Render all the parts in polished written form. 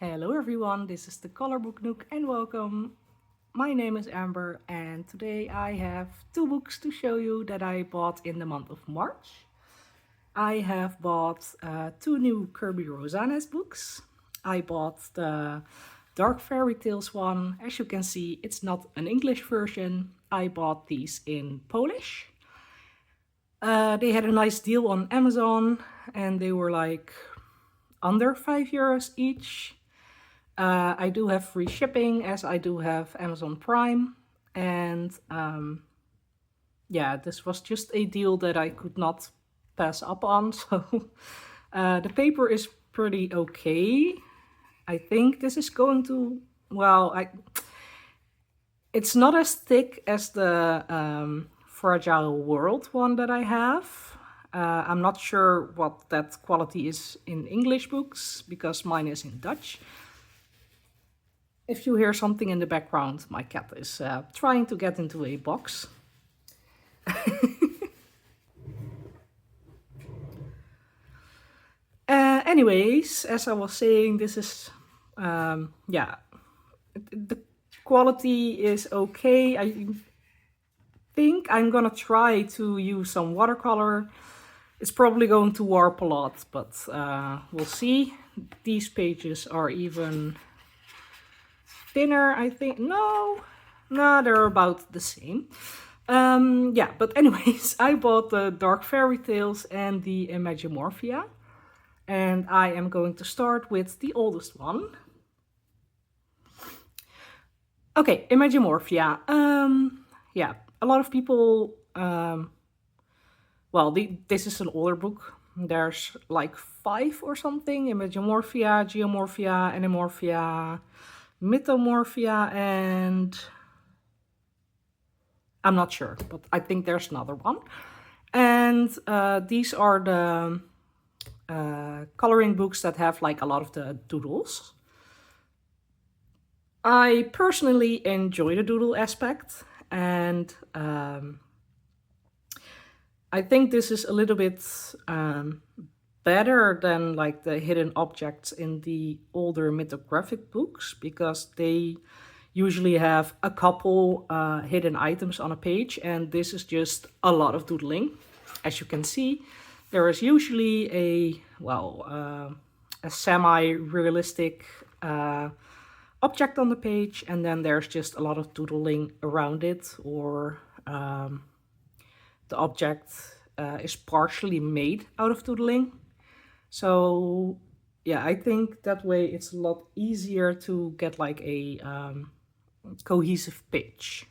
Hello everyone, this is the Colorbook Nook and welcome. My name is Amber and today I have two books to show you that I bought in the month of March. I have bought two new Kirby Rosanes books. I bought the Dark Fairy Tales one. As you can see, it's not an English version. I bought these in Polish. They had a nice deal on Amazon and they were like under €5 each. I do have free shipping as I do have Amazon Prime. And yeah, this was just a deal that I could not pass up on. So the paper is pretty okay. I think this is going to, it's not as thick as the Fragile World one that I have. I'm not sure what that quality is in English books because mine is in Dutch. If you hear something in the background, my cat is trying to get into a box. Anyways, as I was saying, this is, yeah, the quality is okay. I think I'm gonna try to use some watercolor. It's probably going to warp a lot, but we'll see. These pages are even thinner, I think. No, they're about the same. Yeah, but anyways, I bought the Dark Fairy Tales and the Imagimorphia. And I am going to start with the oldest one. Okay, Imagimorphia. Yeah, a lot of people, this is an older book. There's like 5 or something. Imagimorphia, Geomorphia, Animorphia, Mythomorphia, and I'm not sure, but I think there's another one. And these are the coloring books that have like a lot of the doodles. I personally enjoy the doodle aspect, and I think this is a little bit better than like the hidden objects in the older mythographic books, because they usually have a couple hidden items on a page, and this is just a lot of doodling. As you can see, there is usually a semi-realistic object on the page, and then there's just a lot of doodling around it, or the object is partially made out of doodling. So yeah, I think that way it's a lot easier to get like a cohesive page.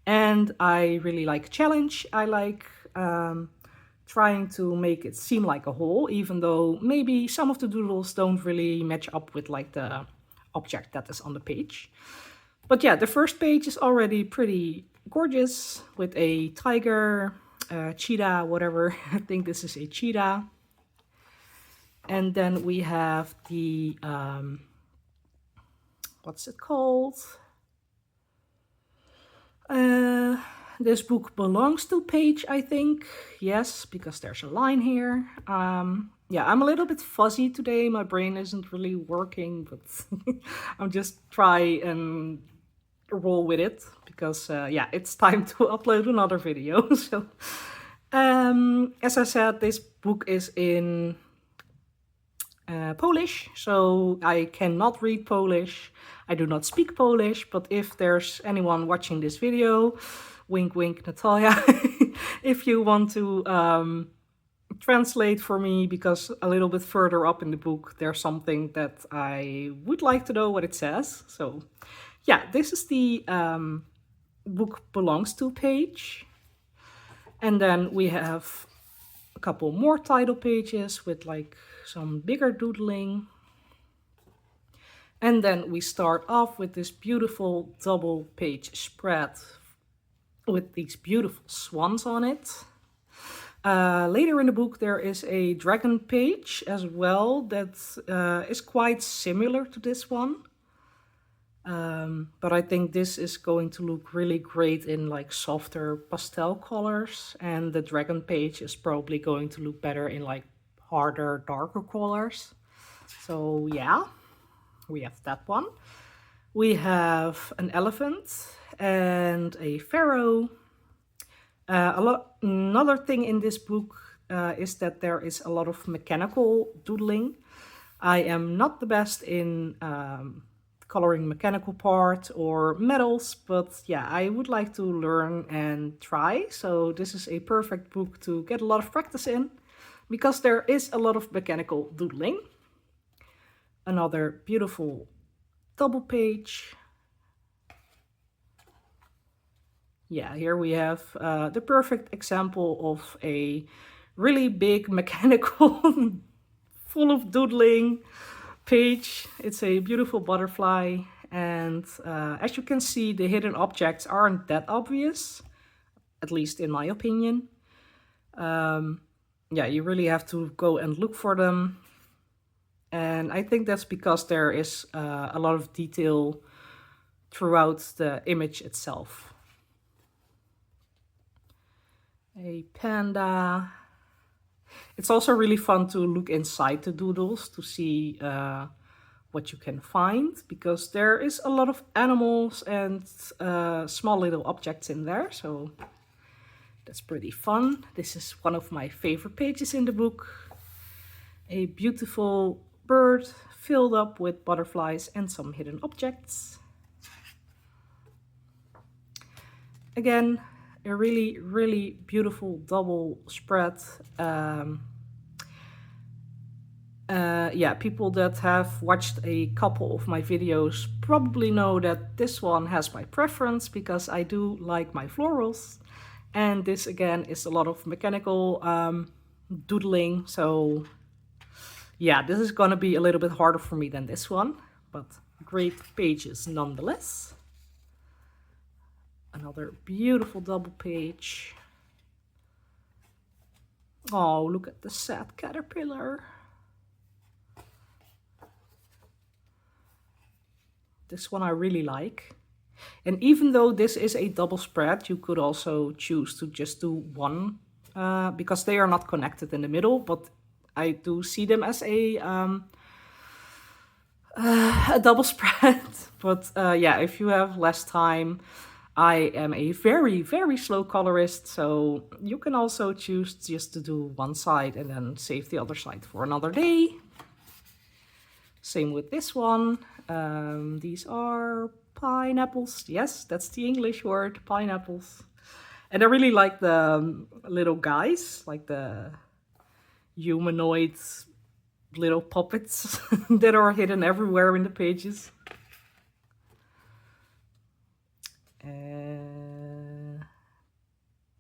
And I really like challenge. I like trying to make it seem like a whole, even though maybe some of the doodles don't really match up with like the object that is on the page. But yeah, the first page is already pretty gorgeous with a tiger, cheetah, whatever. I think this is a cheetah. And then we have the, what's it called? This book belongs to page, I think. Yes, because there's a line here. Yeah, I'm a little bit fuzzy today. My brain isn't really working, but I'm just try and roll with it because yeah, it's time to upload another video. So, as I said, this book is in Polish, so I cannot read Polish. I do not speak Polish, but if there's anyone watching this video, wink wink Natalia, if you want to translate for me, because a little bit further up in the book there's something that I would like to know what it says. So yeah, this is the book belongs to page. And then we have a couple more title pages with like some bigger doodling. And then we start off with this beautiful double page spread with these beautiful swans on it. Later in the book there is a dragon page as well that is quite similar to this one. But I think this is going to look really great in like softer pastel colors, and the dragon page is probably going to look better in like harder, darker colors. So yeah. We have that one. We have an elephant and a pharaoh. Another thing in this book is that there is a lot of mechanical doodling. I am not the best in coloring mechanical parts or metals, but yeah, I would like to learn and try. So this is a perfect book to get a lot of practice in, because there is a lot of mechanical doodling. Another beautiful double page. Yeah, here we have the perfect example of a really big mechanical full of doodling page. It's a beautiful butterfly, and as you can see, the hidden objects aren't that obvious, at least in my opinion. Yeah, you really have to go and look for them, and I think that's because there is a lot of detail throughout the image itself. A panda. It's also really fun to look inside the doodles to see what you can find, because there is a lot of animals and small little objects in there, so that's pretty fun. This is one of my favorite pages in the book. A beautiful bird filled up with butterflies and some hidden objects. Again, a really, really beautiful double spread. Yeah, people that have watched a couple of my videos probably know that this one has my preference, because I do like my florals. And this again is a lot of mechanical doodling. So yeah, this is gonna be a little bit harder for me than this one, but great pages nonetheless. Another beautiful double page. Oh, look at the sad caterpillar. This one I really like. And even though this is a double spread, you could also choose to just do one, because they are not connected in the middle, but I do see them as a double spread. But yeah, if you have less time, I am a very, very slow colorist, so you can also choose just to do one side and then save the other side for another day. Same with this one. These are pineapples. Yes, that's the English word, pineapples. And I really like the little guys, like the humanoid little puppets that are hidden everywhere in the pages.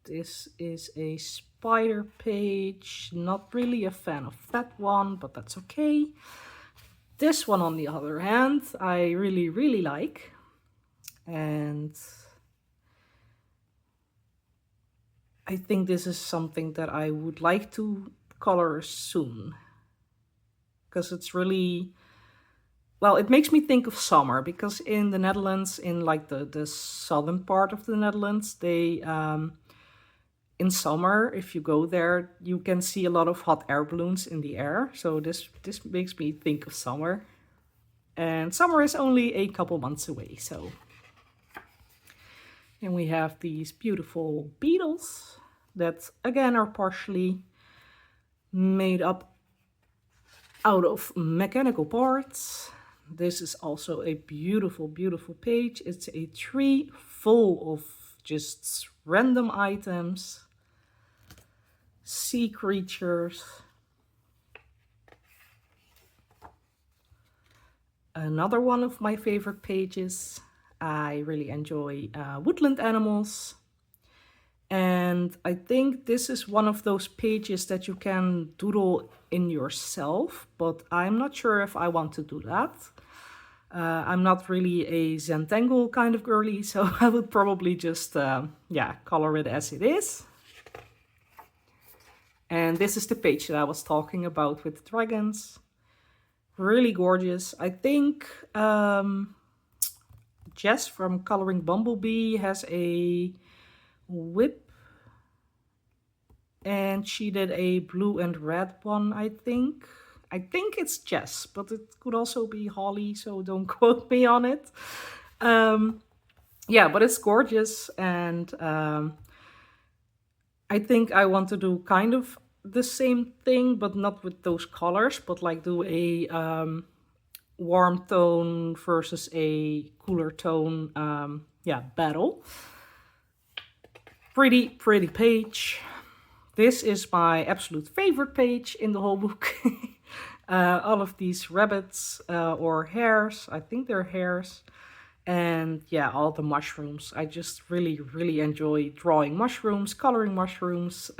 This is a spider page. Not really a fan of that one, but that's okay. This one, on the other hand, I really, really like. And I think this is something that I would like to color soon, because it's really, well, it makes me think of summer, because in the Netherlands, in like the southern part of the Netherlands, they in summer, if you go there, you can see a lot of hot air balloons in the air. So this makes me think of summer. And summer is only a couple months away, so. And we have these beautiful beetles that again are partially made up out of mechanical parts. This is also a beautiful, beautiful page. It's a tree full of just random items, sea creatures. Another one of my favorite pages. I really enjoy woodland animals. And I think this is one of those pages that you can doodle in yourself, but I'm not sure if I want to do that. I'm not really a Zentangle kind of girly, so I would probably just, yeah, color it as it is. And this is the page that I was talking about with the dragons. Really gorgeous. I think Jess from Coloring Bumblebee has a whip, and she did a blue and red one, I think. I think it's Jess, but it could also be Holly, so don't quote me on it. Yeah, but it's gorgeous, and I think I want to do kind of the same thing, but not with those colors, but like do a warm tone versus a cooler tone, yeah, battle. Pretty page. This is my absolute favorite page in the whole book. All of these rabbits or hares, I think they're hares. And yeah, all the mushrooms. I just really enjoy drawing mushrooms, coloring mushrooms.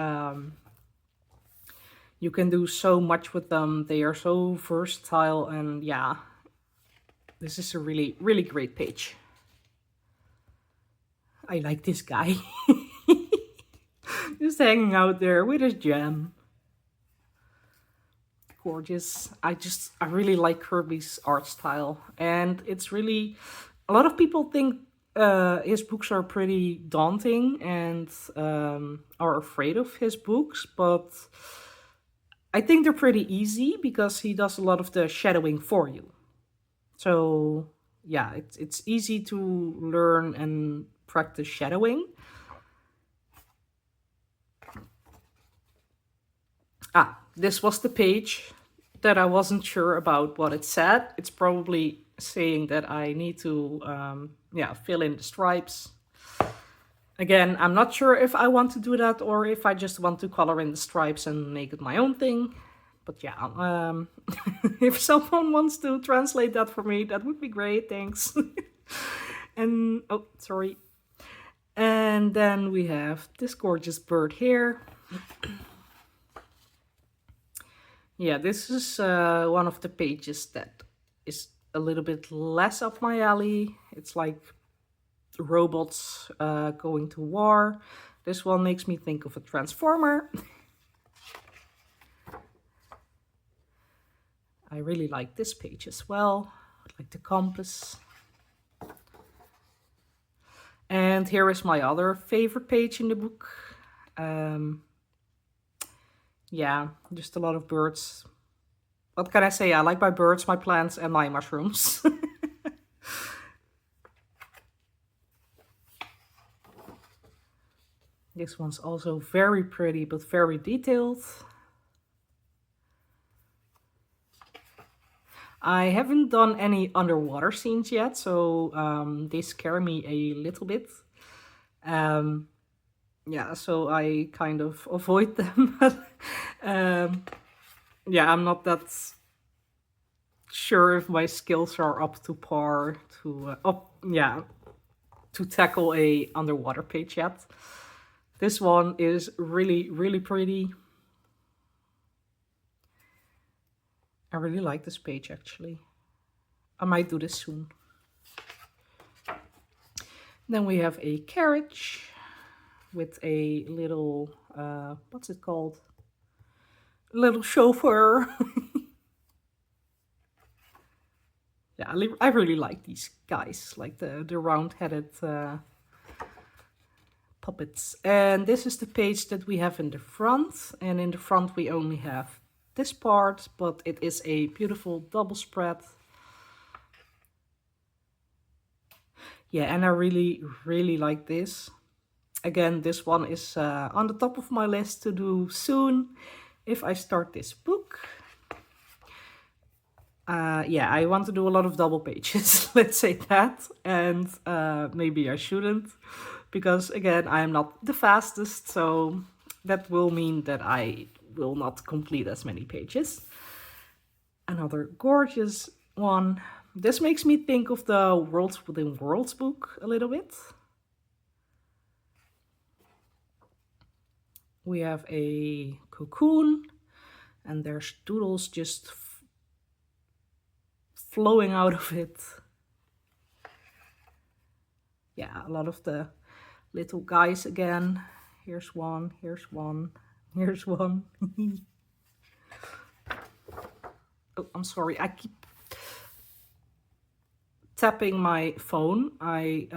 You can do so much with them. They are so versatile, and yeah, this is a really great page. I like this guy. Just hanging out there with his jam. Gorgeous. I really like Kirby's art style, and it's really, a lot of people think his books are pretty daunting and are afraid of his books, but I think they're pretty easy because he does a lot of the shadowing for you. So yeah, it's easy to learn and practice shadowing. This was the page that I wasn't sure about what it said. It's probably saying that I need to, yeah, fill in the stripes. Again, I'm not sure if I want to do that or if I just want to color in the stripes and make it my own thing. But yeah, if someone wants to translate that for me, that would be great. Thanks. And, oh, sorry. And then we have this gorgeous bird here. Yeah, this is one of the pages that is a little bit less up my alley. It's like robots going to war. This one makes me think of a transformer. I really like this page as well. I like the compass. And here is my other favorite page in the book. Yeah, just a lot of birds. What can I say? I like my birds, my plants, and my mushrooms. This one's also very pretty, but very detailed. I haven't done any underwater scenes yet, so they scare me a little bit. Yeah, so I kind of avoid them. Yeah, I'm not that sure if my skills are up to par to to tackle a underwater page yet. This one is really pretty. I really like this page actually. I might do this soon. Then we have a carriage with a little, what's it called? Little chauffeur. Yeah, I really like these guys, like the round-headed puppets. And this is the page that we have in the front. And in the front we only have this part, but it is a beautiful double spread. Yeah, and I really like this. Again, this one is on the top of my list to do soon if I start this book. Yeah, I want to do a lot of double pages, let's say that. And maybe I shouldn't, because again, I am not the fastest, so that will mean that I will not complete as many pages. Another gorgeous one. This makes me think of the Worlds Within Worlds book a little bit. We have a cocoon, and there's doodles just flowing out of it. Yeah, a lot of the little guys again. Here's one, here's one, here's one. Oh, I'm sorry, I keep tapping my phone. I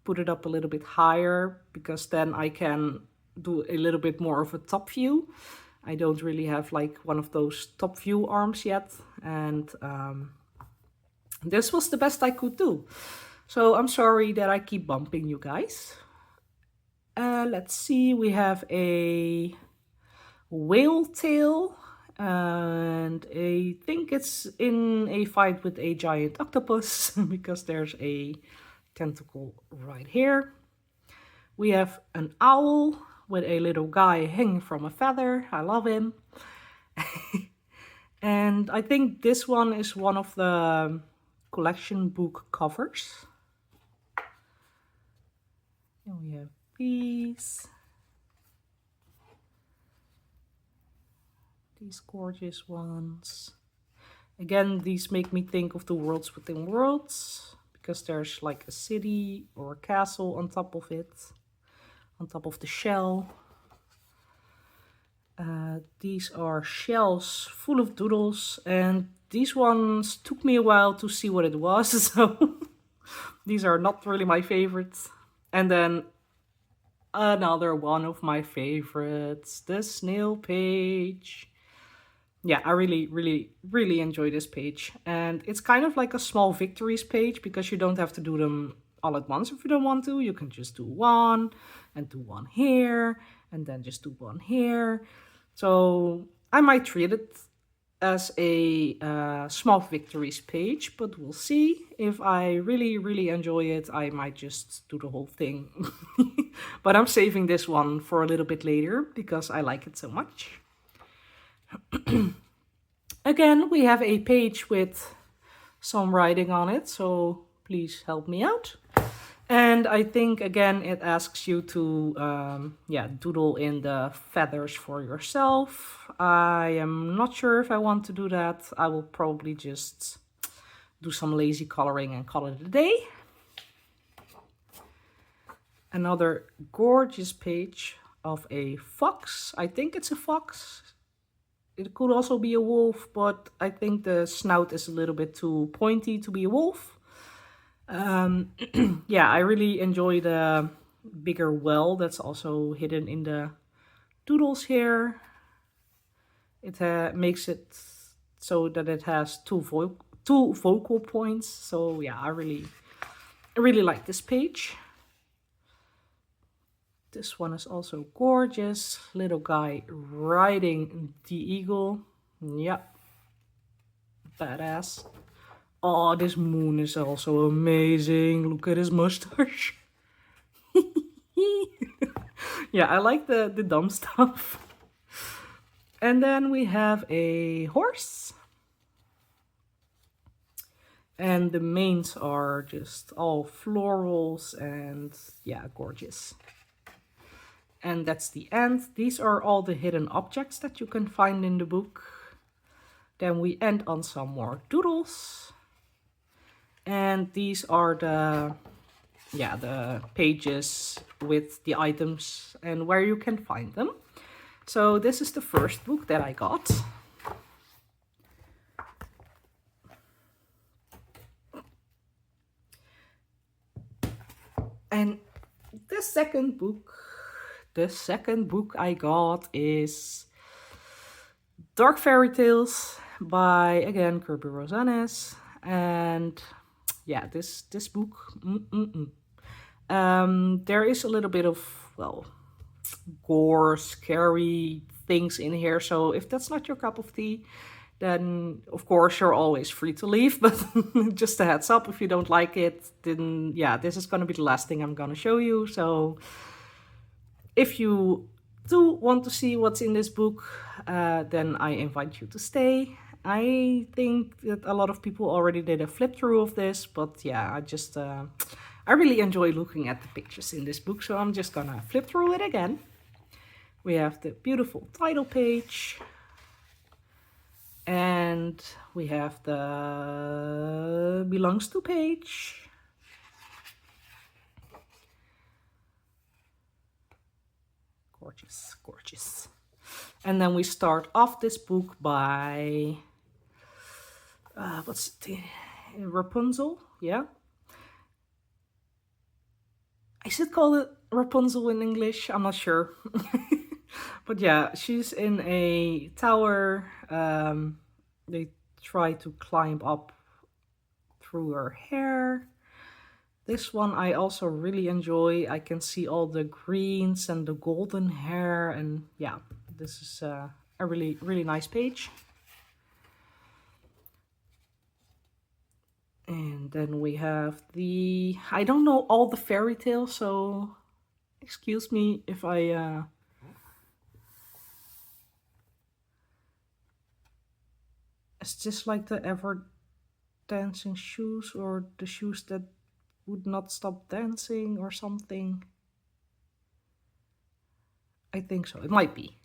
put it up a little bit higher because then I can do a little bit more of a top view. I don't really have like one of those top view arms yet, and this was the best I could do. So I'm sorry that I keep bumping you guys. Let's see, we have a whale tail, and I think it's in a fight with a giant octopus because there's a tentacle right here. We have an owl with a little guy hanging from a feather. I love him. And I think this one is one of the collection book covers. And we have these gorgeous ones. Again, these make me think of the Worlds Within Worlds, because there's like a city or a castle on top of it, on top of the shell. These are shells full of doodles, and these ones took me a while to see what it was, so these are not really my favorites. And then another one of my favorites, the snail page. Yeah, I really enjoy this page. And it's kind of like a small victories page, because you don't have to do them all at once if you don't want to. You can just do one, and do one here, and then just do one here. So I might treat it as a small victories page, but we'll see. If I really enjoy it, I might just do the whole thing. But I'm saving this one for a little bit later because I like it so much. Again, we have a page with some writing on it, so please help me out. And I think, again, it asks you to doodle in the feathers for yourself. I am not sure if I want to do that. I will probably just do some lazy coloring and call it a day. Another gorgeous page of a fox. I think it's a fox. It could also be a wolf, but I think the snout is a little bit too pointy to be a wolf. Yeah, I really enjoy the bigger well that's also hidden in the doodles here. It makes it so that it has two focal points. So yeah, I really like this page. This one is also gorgeous. Little guy riding the eagle. Yep. Badass. Oh, this moon is also amazing. Look at his mustache. Yeah, I like the dumb stuff. And then we have a horse. And the manes are just all florals and yeah, gorgeous. And that's the end. These are all the hidden objects that you can find in the book. Then we end on some more doodles. And these are the pages with the items and where you can find them. So this is the first book that I got. And the second book I got is Dark Fairy Tales by, again, Kirby Rosanes. And yeah, this book, there is a little bit of, well, gore, scary things in here. So if that's not your cup of tea, then of course you're always free to leave. But just a heads up, if you don't like it, then yeah, this is going to be the last thing I'm going to show you. So if you do want to see what's in this book, then I invite you to stay. I think that a lot of people already did a flip through of this, but yeah, I really enjoy looking at the pictures in this book, so I'm just gonna flip through it again. We have the beautiful title page, and we have the belongs to page. Gorgeous, gorgeous. And then we start off this book by, what's it? Rapunzel, yeah? I should call it Rapunzel in English, I'm not sure. But yeah, she's in a tower. They try to climb up through her hair. This one I also really enjoy. I can see all the greens and the golden hair, and yeah, this is a really, really nice page. And then we have I don't know all the fairy tales, so excuse me if it's just like the ever dancing shoes, or the shoes that would not stop dancing or something. I think so. It might be.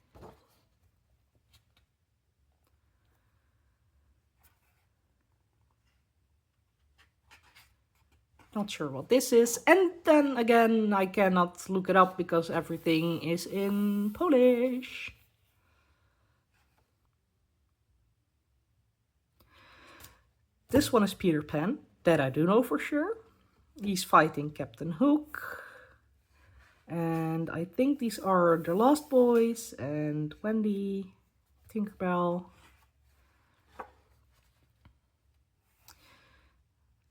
Not sure what this is. And then again, I cannot look it up because everything is in Polish. This one is Peter Pan. That I do know for sure. He's fighting Captain Hook. And I think these are the Lost Boys and Wendy, Tinkerbell.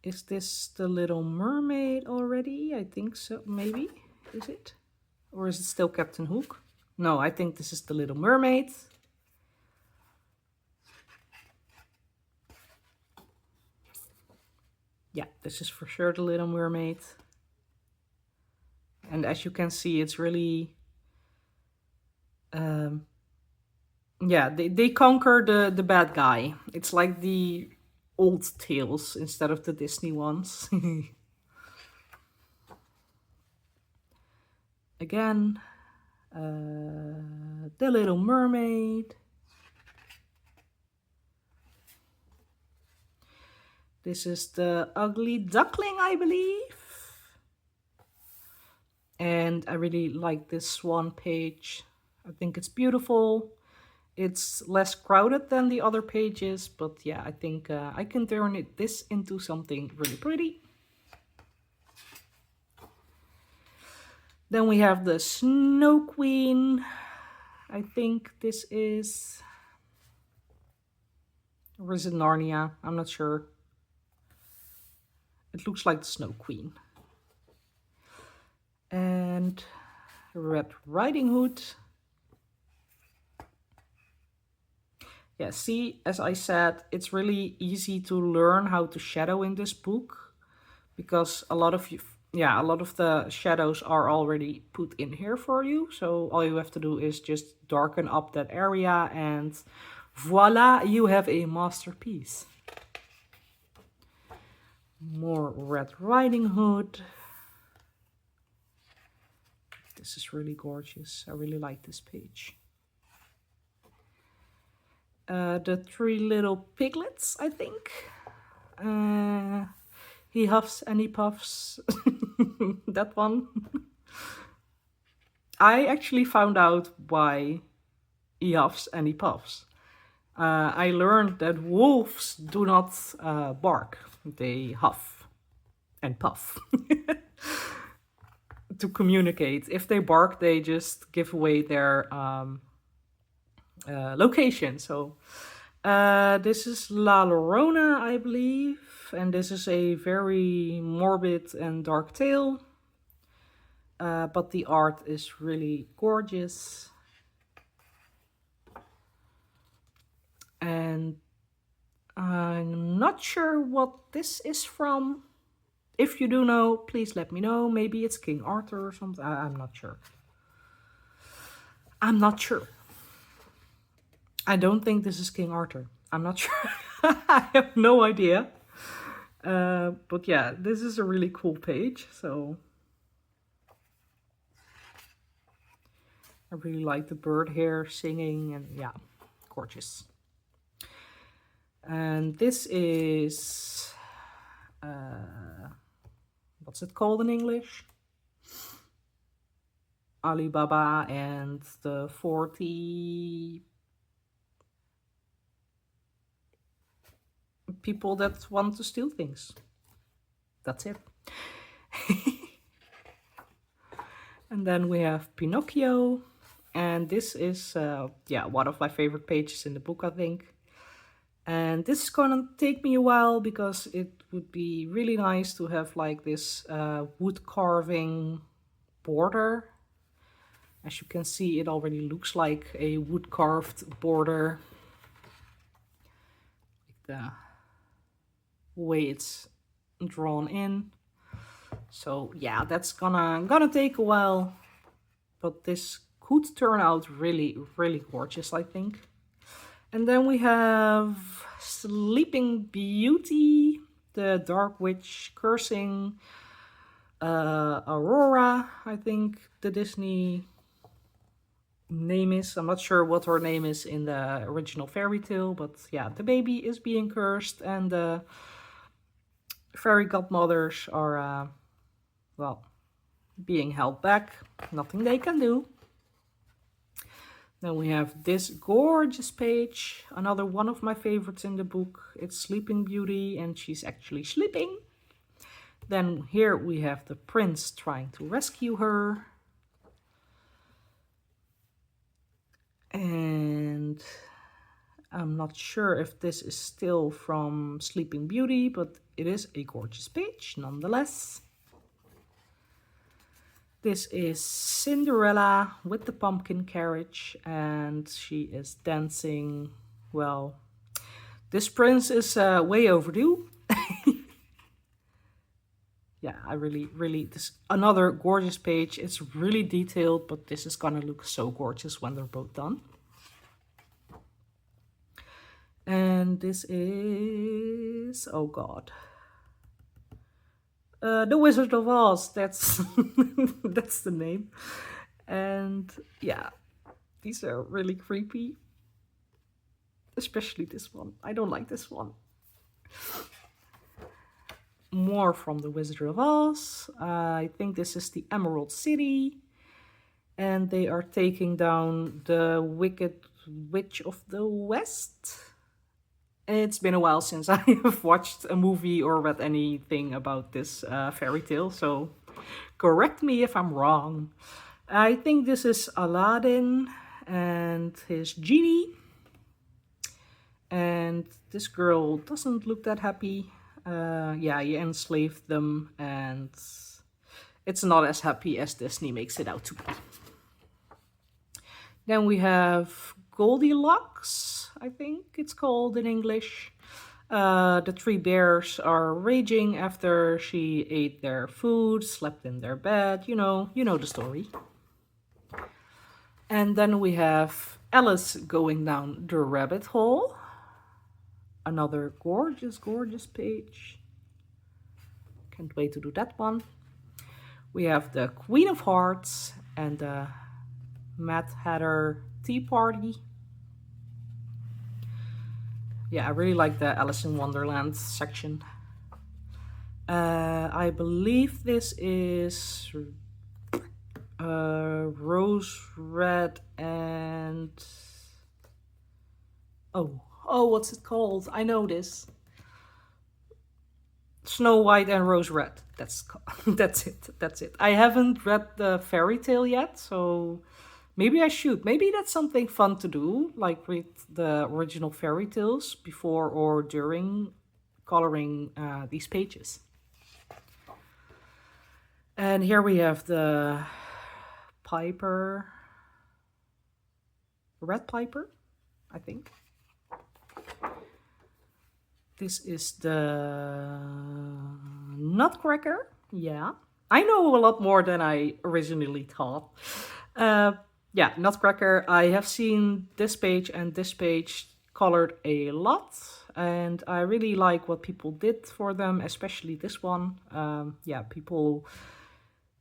Is this the Little Mermaid already? I think so, maybe. Is it? Or is it still Captain Hook? No, I think this is the Little Mermaid. Yeah, this is for sure the Little Mermaid. And as you can see, it's really... yeah, they conquer the bad guy. It's like the old tales instead of the Disney ones. Again, the Little Mermaid. This is the Ugly Duckling, I believe. And I really like this one page. I think it's beautiful. It's less crowded than the other pages, but yeah, I think I can turn this into something really pretty. Then we have the Snow Queen. I think this is... or is it Narnia? I'm not sure. It looks like the Snow Queen. And Red Riding Hood. Yeah, see, as I said, it's really easy to learn how to shadow in this book, because a lot of the shadows are already put in here for you. So all you have to do is just darken up that area, and voila, you have a masterpiece. More Red Riding Hood. This is really gorgeous. I really like this page. The Three Little Piglets, I think. He huffs and he puffs. That one. I actually found out why he huffs and he puffs. I learned that wolves do not bark. They huff and puff to communicate. If they bark, they just give away their location. So this is La Llorona, I believe, and this is a very morbid and dark tale, but the art is really gorgeous. And I'm not sure what this is from. If you do know, please let me know. Maybe it's King Arthur or something. I'm not sure. I'm not sure. I don't think this is King Arthur. I'm not sure. I have no idea. But yeah, this is a really cool page. So I really like the bird here singing, and yeah, gorgeous. And this is, what's it called in English? Alibaba and the 40 people that want to steal things. That's it. And then we have Pinocchio. And this is, yeah, one of my favorite pages in the book, I think. And this is gonna take me a while because it would be really nice to have like this wood carving border. As you can see, it already looks like a wood carved border. The way it's drawn in. So yeah, that's gonna take a while, but this could turn out really, really gorgeous, I think. And then we have Sleeping Beauty, the Dark Witch cursing Aurora, I think the Disney name is. I'm not sure what her name is in the original fairy tale, but yeah, the baby is being cursed, and the fairy godmothers are, well, being held back. Nothing they can do. Then we have this gorgeous page, another one of my favorites in the book. It's Sleeping Beauty, and she's actually sleeping. Then here we have the prince trying to rescue her. And I'm not sure if this is still from Sleeping Beauty, but it is a gorgeous page nonetheless. This is Cinderella with the pumpkin carriage, and she is dancing. Well, this prince is way overdue. Yeah, I really, this another gorgeous page. It's really detailed, but this is gonna look so gorgeous when they're both done. And this is, oh God, The Wizard of Oz. That's that's the name. And yeah, these are really creepy. Especially this one. I don't like this one. More from The Wizard of Oz. I think this is the Emerald City. And they are taking down the Wicked Witch of the West. It's been a while since I have watched a movie or read anything about this fairy tale, so correct me if I'm wrong. I think this is Aladdin and his genie. And this girl doesn't look that happy. Yeah, he enslaved them, and it's not as happy as Disney makes it out to be. Then we have Goldilocks, I think it's called in English. The three bears are raging after she ate their food, slept in their bed. You know the story. And then we have Alice going down the rabbit hole. Another gorgeous, gorgeous page. Can't wait to do that one. We have the Queen of Hearts and the Mad Hatter Tea Party. Yeah, I really like the Alice in Wonderland section. I believe this is Rose Red and... Oh, what's it called? I know this. Snow White and Rose Red. That's it. I haven't read the fairy tale yet, so maybe I should. Maybe that's something fun to do, like read the original fairy tales before or during coloring these pages. And here we have the Piper, Red Piper, I think. This is the Nutcracker. Yeah, I know a lot more than I originally thought. Yeah, Nutcracker. I have seen this page and this page colored a lot, and I really like what people did for them, especially this one. Yeah, people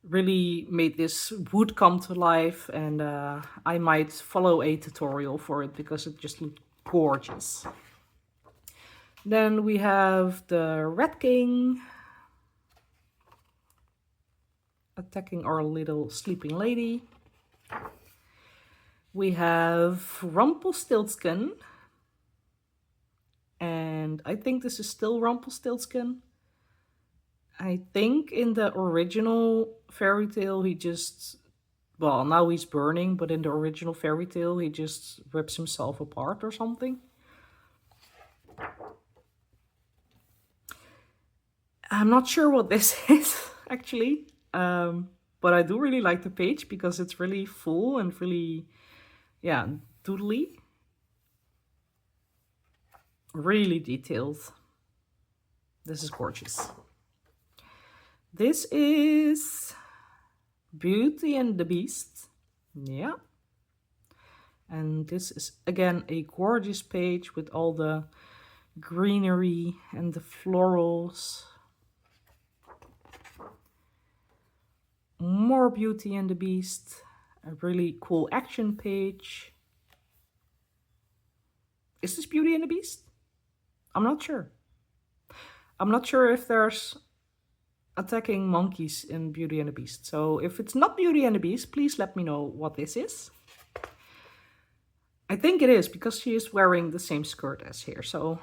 really made this wood come to life, and I might follow a tutorial for it because it just looked gorgeous. Then we have the Red King attacking our little sleeping lady. We have Rumpelstiltskin. And I think this is still Rumpelstiltskin. I think in the original fairy tale he just Well, now he's burning, but in the original fairy tale, he just rips himself apart or something. I'm not sure what this is, actually. But I do really like the page because it's really full and really, yeah, doodly. Really detailed. This is gorgeous. This is Beauty and the Beast. Yeah. And this is again a gorgeous page with all the greenery and the florals. More Beauty and the Beast. A really cool action page. Is this Beauty and the Beast? I'm not sure. I'm not sure if there's attacking monkeys in Beauty and the Beast. So if it's not Beauty and the Beast, please let me know what this is. I think it is because she is wearing the same skirt as here. So,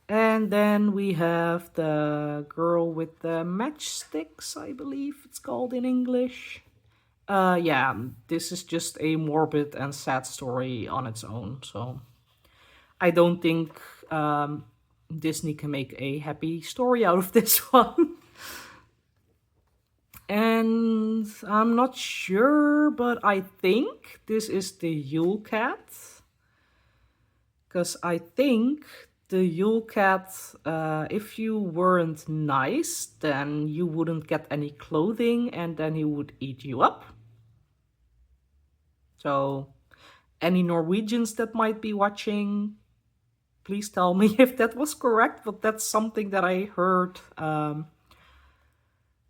and then we have the girl with the matchsticks, I believe it's called in English. Yeah, this is just a morbid and sad story on its own. So I don't think Disney can make a happy story out of this one. And I'm not sure, but I think this is the Yule Cat. Because I think the Yule Cat, if you weren't nice, then you wouldn't get any clothing and then he would eat you up. So any Norwegians that might be watching, please tell me if that was correct, but that's something that I heard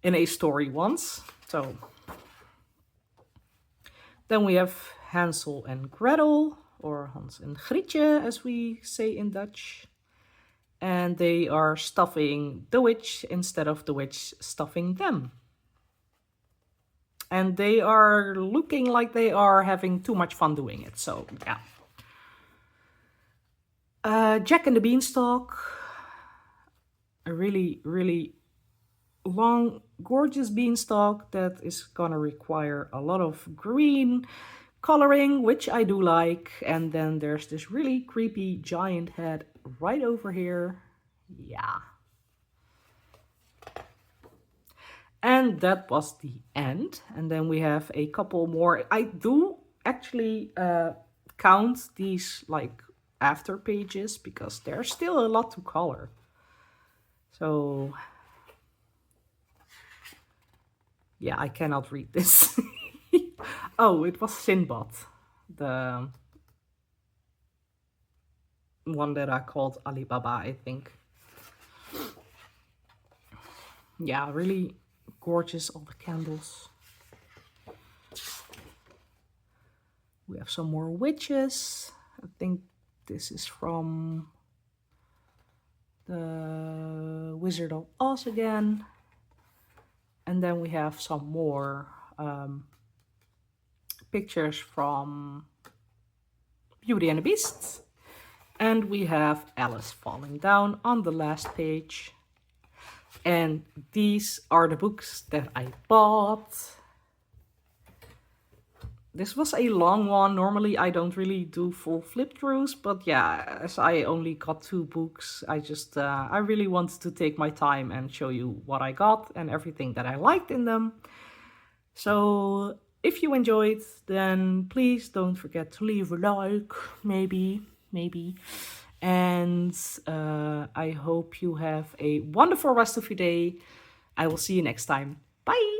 in a story once. So then we have Hansel and Gretel, or Hans en Grietje as we say in Dutch. And they are stuffing the witch instead of the witch stuffing them. And they are looking like they are having too much fun doing it, so yeah. Jack and the Beanstalk. A really, really long, gorgeous beanstalk that is gonna require a lot of green coloring, which I do like. And then there's this really creepy giant head right over here. Yeah. And that was the end. And then we have a couple more. I do actually count these like after pages because there's still a lot to color. So yeah, I cannot read this. Oh, it was Sinbad, the one that I called Alibaba, I think. Yeah, really gorgeous, all the candles. We have some more witches. I think this is from the Wizard of Oz again. And then we have some more pictures from Beauty and the Beast. And we have Alice falling down on the last page. And these are the books that I bought. This was a long one. Normally I don't really do full flip throughs, but yeah, as I only got 2 books, I really wanted to take my time and show you what I got and everything that I liked in them. So if you enjoyed, then please don't forget to leave a like, maybe. And I hope you have a wonderful rest of your day. I will see you next time. Bye!